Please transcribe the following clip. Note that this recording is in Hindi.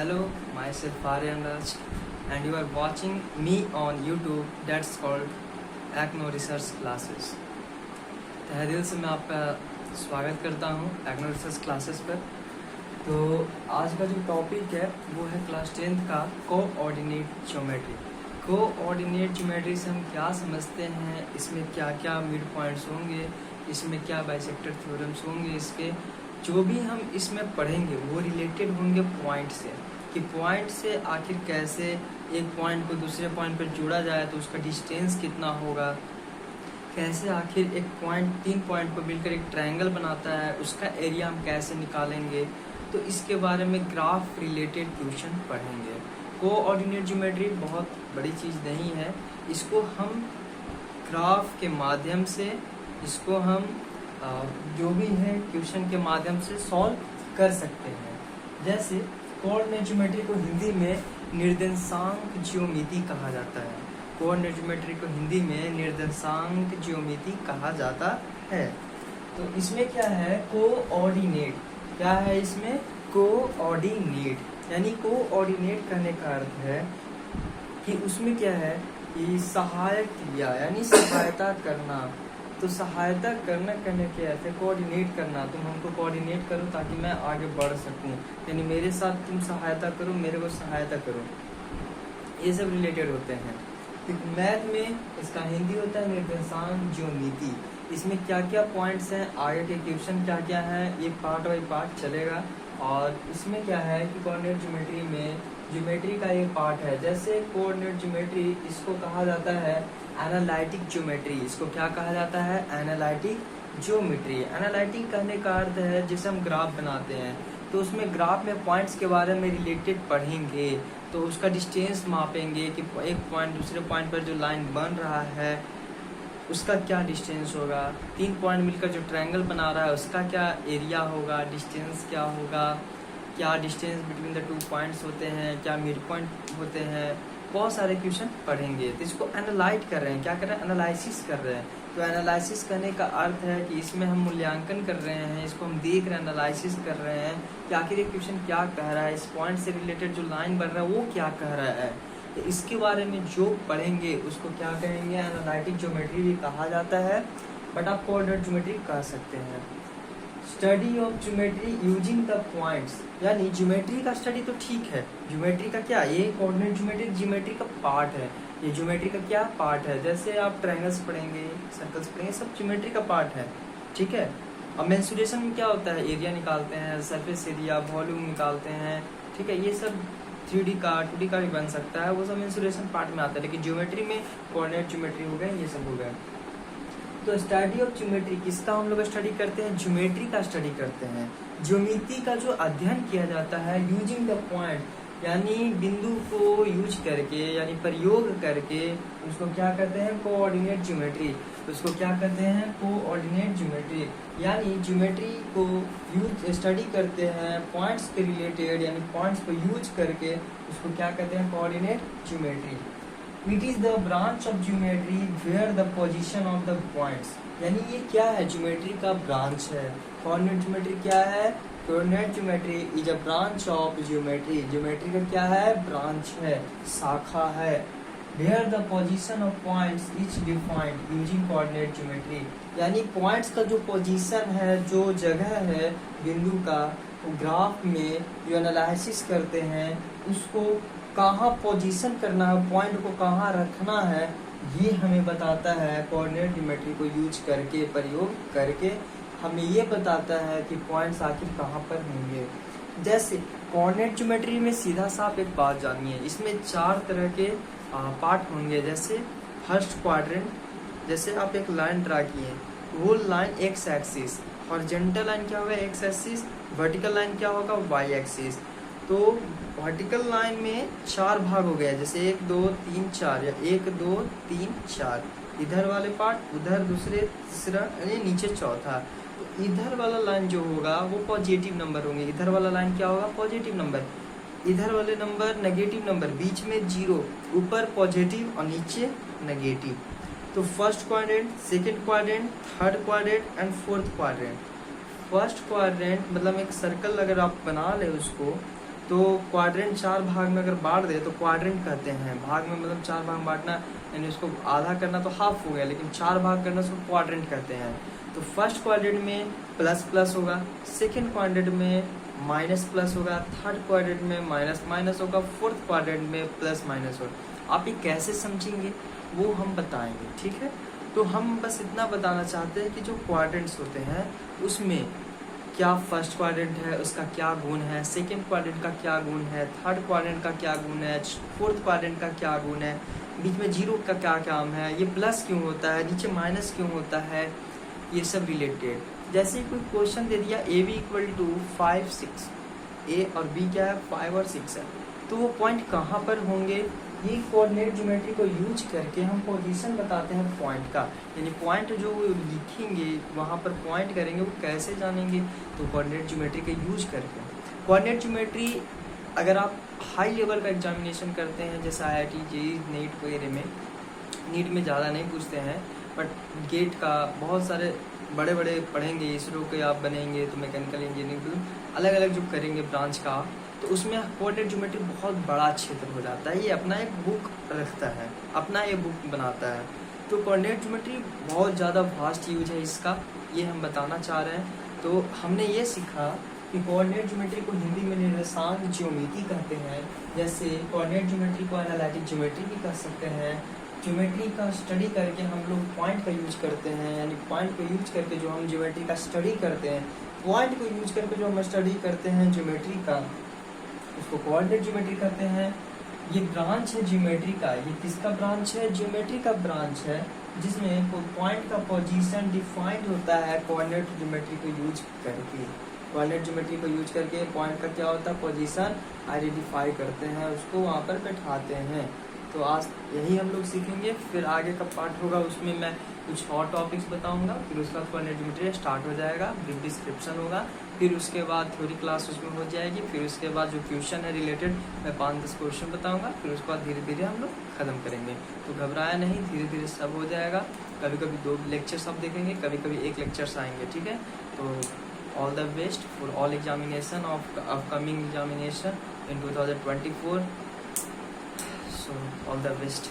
Hello, myself Aryan Raj, and you are watching me on YouTube. That's called Acno Research Classes. तहे दिल से मैं आपका स्वागत करता हूँ एक्नो रिसर्च क्लासेस पर। तो आज का जो टॉपिक है वो है क्लास 10th का कोऑर्डिनेट ज्योमेट्री। कोऑर्डिनेट ज्योमेट्री से हम क्या समझते हैं, इसमें क्या क्या मिड पॉइंट्स होंगे, इसमें क्या बाइसेक्टर थ्योरम्स होंगे, इसके जो भी हम इसमें पढ़ेंगे वो रिलेटेड होंगे पॉइंट से, कि पॉइंट से आखिर कैसे एक पॉइंट को दूसरे पॉइंट पर जोड़ा जाए तो उसका डिस्टेंस कितना होगा, कैसे आखिर एक पॉइंट 3 पॉइंट को मिलकर एक ट्रायंगल बनाता है, उसका एरिया हम कैसे निकालेंगे। तो इसके बारे में ग्राफ रिलेटेड क्वेश्चन पढ़ेंगे। कोऑर्डिनेट ज्योमेट्री बहुत बड़ी चीज़ नहीं है, इसको हम ग्राफ के माध्यम से, इसको हम जो भी है क्वेश्चन के माध्यम से सॉल्व कर सकते हैं। जैसे कोऑर्डिनेट ज्योमेट्री को हिंदी में निर्देशांक ज्योमिति कहा जाता है। कोऑर्डिनेट ज्योमेट्री को हिंदी में निर्देशांक ज्योमिति कहा जाता है। तो इसमें क्या है, कोऑर्डिनेट क्या है, इसमें कोऑर्डिनेट यानी कोऑर्डिनेट करने का अर्थ है कि उसमें क्या है कि सहायक क्रिया यानी सहायता करना। तो सहायता करने के अर्थ है कोऑर्डिनेट करना। तुम हमको कोऑर्डिनेट करो ताकि मैं आगे बढ़ सकूं, यानी मेरे साथ तुम सहायता करो, मेरे को सहायता करो, ये सब रिलेटेड होते हैं। मैथ में इसका हिंदी होता है निर्देशांक ज्योमिति। इसमें क्या क्या पॉइंट्स हैं, आगे के क्वेश्चन क्या क्या हैं, ये पार्ट बाई पार्ट चलेगा। और इसमें क्या है कि कोऑर्डिनेट ज्योमेट्री में ज्योमेट्री का एक पार्ट है। जैसे कोऑर्डिनेट ज्योमेट्री, इसको कहा जाता है एनालिटिक ज्योमेट्री। इसको क्या कहा जाता है, एनालिटिक ज्योमेट्री। एनालिटिक कहने का अर्थ है जैसे हम ग्राफ बनाते हैं तो उसमें ग्राफ में पॉइंट्स के बारे में रिलेटेड पढ़ेंगे, तो उसका डिस्टेंस मापेंगे कि एक पॉइंट दूसरे पॉइंट पर जो लाइन बन रहा है उसका क्या डिस्टेंस होगा, 3 पॉइंट मिलकर जो ट्रायंगल बना रहा है उसका क्या एरिया होगा, डिस्टेंस क्या होगा, क्या डिस्टेंस बिटवीन द 2 पॉइंट्स होते हैं, क्या मिड पॉइंट होते हैं, बहुत सारे क्वेश्चन पढ़ेंगे। तो इसको एनालाइज कर रहे हैं, क्या कर रहे हैं, एनालिसिस कर रहे हैं। तो एनालिसिस करने का अर्थ है कि इसमें हम मूल्यांकन कर रहे हैं, इसको हम देख रहे हैं, एनालिसिस कर रहे हैं कि आखिर ये क्वेश्चन क्या कह रहा है, इस पॉइंट से रिलेटेड जो लाइन बन रहा है वो क्या कह रहा है। तो इसके बारे में जो पढ़ेंगे उसको क्या कहेंगे, एनालिटिक ज्योमेट्री भी कहा जाता है, बट आप कोऑर्डिनेट ज्योमेट्री कह सकते हैं। Study of geometry using the points, यानी ज्योमेट्री का स्टडी तो ठीक है, ज्योमेट्री का क्या, ये कोऑर्डिनेट ज्योमेट्री का पार्ट है, ये ज्योमेट्री का क्या पार्ट है। जैसे आप ट्रायंगल्स पढ़ेंगे, सर्कल्स पढ़ेंगे, सब ज्योमेट्री का पार्ट है, ठीक है। अब मेंसुरेशन में क्या होता है, एरिया निकालते हैं, सरफेस एरिया, वॉल्यूम निकालते हैं, ठीक है। ये सब 3D का 2D का भी बन सकता है, वो सब मेंसुरेशन पार्ट में आता है। लेकिन ज्योमेट्री में कोऑर्डिनेट ज्योमेट्री हो गए, ये सब हो गए। तो स्टडी ऑफ ज्योमेट्री किसका हम लोग स्टडी करते हैं, ज्योमेट्री का स्टडी करते हैं। ज्योमेट्री का जो अध्ययन किया जाता है यूजिंग द पॉइंट, यानी बिंदु को यूज करके, यानी प्रयोग करके, उसको क्या कहते हैं, कोऑर्डिनेट ज्योमेट्री। उसको क्या कहते हैं, कोऑर्डिनेट ज्योमेट्री। यानी ज्योमेट्री को यूज स्टडी करते हैं पॉइंट्स के रिलेटेड, यानी पॉइंट्स को यूज करके उसको क्या कहते हैं, coordinate geometry. It is the branch of geometry where the position of the points, यानी ये क्या है, ज्योमेट्री का ब्रांच है। कोऑर्डिनेट ज्योमेट्री क्या है, coordinate geometry is a branch of geometry. Geometry का क्या है, ब्रांच है, शाखा है। Where the position of points is defined using coordinate geometry, यानी पॉइंट्स का जो पोजीशन है, जो जगह है बिंदु का, ग्राफ में जो एनालिसिस करते हैं उसको कहाँ पोजीशन करना है, पॉइंट को कहाँ रखना है, ये हमें बताता है। कोऑर्डिनेट ज्योमेट्री को यूज करके, प्रयोग करके हमें ये बताता है कि पॉइंट्स आखिर कहाँ पर होंगे। जैसे कोऑर्डिनेट ज्योमेट्री में सीधा साफ एक बात जानिए, इसमें 4 तरह के पार्ट होंगे। जैसे फर्स्ट क्वाड्रेंट, जैसे आप एक लाइन ड्रा किए, वो line x axis, horizontal line क्या होगा, एक्स एक्सिस, वर्टिकल लाइन क्या होगा, वाई एक्सिस। तो वर्टिकल लाइन में 4 भाग हो गया, जैसे 1 2 3 4, या 1 2 3 4, इधर वाले पार्ट, उधर दूसरे, तीसरा, यानी नीचे चौथा। तो इधर वाला लाइन जो होगा वो पॉजिटिव नंबर होंगे, इधर वाला लाइन क्या होगा, पॉजिटिव नंबर, इधर वाले नंबर नेगेटिव नंबर, बीच में 0, ऊपर पॉजिटिव और नीचे नेगेटिव। तो first quadrant, second quadrant, third quadrant and fourth quadrant. First quadrant मतलब एक सर्कल अगर आप बना ले उसको, तो क्वाड्रेंट 4 भाग में अगर बांट दे तो क्वाड्रेंट कहते हैं। भाग में मतलब 4 भाग बांटना, यानी उसको आधा करना तो हाफ हो गया, लेकिन 4 भाग करना उसको क्वाड्रेंट कहते हैं। तो फर्स्ट क्वाड्रेंट में प्लस प्लस होगा, सेकेंड क्वाड्रेंट में माइनस प्लस होगा, थर्ड क्वाड्रेंट में माइनस माइनस होगा, फोर्थ क्वाड्रेंट में प्लस माइनस होगा। आप ये कैसे समझेंगे वो हम बताएंगे, ठीक है। तो हम बस इतना बताना चाहते हैं कि जो क्वाड्रेंट्स होते हैं उसमें क्या फर्स्ट क्वाड्रेंट है उसका क्या गुण है, सेकेंड क्वाड्रेंट का क्या गुण है, थर्ड क्वाड्रेंट का क्या गुण है, फोर्थ क्वाड्रेंट का क्या गुण है, बीच में जीरो का क्या काम है, ये प्लस क्यों होता है, नीचे माइनस क्यों होता है, ये सब रिलेटेड। जैसे कोई क्वेश्चन दे दिया ए बी इक्वल टू 5 6, ए और बी क्या है 5 और 6 है, तो वो पॉइंट कहाँ पर होंगे, ये कोऑर्डिनेट ज्योमेट्री को यूज करके हम पोजीशन बताते हैं पॉइंट का। यानी पॉइंट जो लिखेंगे वहाँ पर पॉइंट करेंगे वो कैसे जानेंगे, तो कोऑर्डिनेट ज्योमेट्री का यूज करके। कोऑर्डिनेट ज्योमेट्री अगर आप हाई लेवल का एग्जामिनेशन करते हैं जैसे IIT JEE नीट वगैरह में, नीट में ज़्यादा नहीं पूछते हैं, बट गेट का बहुत सारे बड़े बड़े पढ़ेंगे, इसरो के आप बनेंगे तो मैकेनिकल इंजीनियरिंग अलग अलग जो करेंगे ब्रांच का, तो उसमें कोऑर्डिनेट ज्योमेट्री बहुत बड़ा क्षेत्र हो जाता है। ये अपना एक बुक रखता है, अपना ये बुक बनाता है। तो कोऑर्डिनेट ज्योमेट्री बहुत ज़्यादा वास्ट यूज है इसका, ये हम बताना चाह रहे हैं। तो हमने ये सीखा कि कोऑर्डिनेट ज्योमेट्री को हिंदी में निर्देशांक ज्योमेट्री कहते हैं। जैसे कोऑर्डिनेट ज्योमेट्री को एनालिटिक ज्योमेट्री भी कह सकते हैं। ज्योमेट्री का स्टडी करके हम लोग पॉइंट का यूज करते हैं, यानी पॉइंट को यूज करके जो हम ज्योमेट्री का स्टडी करते हैं, पॉइंट को यूज करके जो हम स्टडी करते हैं ज्योमेट्री का, उसको कोऑर्डिनेट ज्योमेट्री कहते हैं। ये ब्रांच है ज्योमेट्री का, ये किसका ब्रांच है, ज्योमेट्री का ब्रांच है, जिसमें पॉइंट का पोजीशन डिफाइंड होता है कोऑर्डिनेट ज्योमेट्री को यूज करके। कोऑर्डिनेट ज्योमेट्री को यूज करके पॉइंट का क्या होता है, पोजीशन आइडेंटिफाई करते हैं, उसको वहाँ पर बैठाते हैं। तो आज यही हम लोग सीखेंगे, फिर आगे का पार्ट होगा उसमें मैं कुछ और टॉपिक्स बताऊंगा, फिर उसका कोऑर्डिनेट ज्योमेट्री स्टार्ट हो जाएगा, ब्रीफ डिस्क्रिप्शन होगा, फिर उसके बाद थ्योरी क्लास उसमें हो जाएगी, फिर उसके बाद जो क्वेश्चन है रिलेटेड मैं 5-10 क्वेश्चन बताऊंगा, फिर उसके बाद धीरे धीरे हम लोग खत्म करेंगे। तो घबराया नहीं, धीरे धीरे सब हो जाएगा। कभी कभी 2 लेक्चर्स आप देखेंगे, कभी कभी 1 लेक्चर्स आएंगे, ठीक है। तो all the best for all examination of upcoming examination in 2024। So all the best.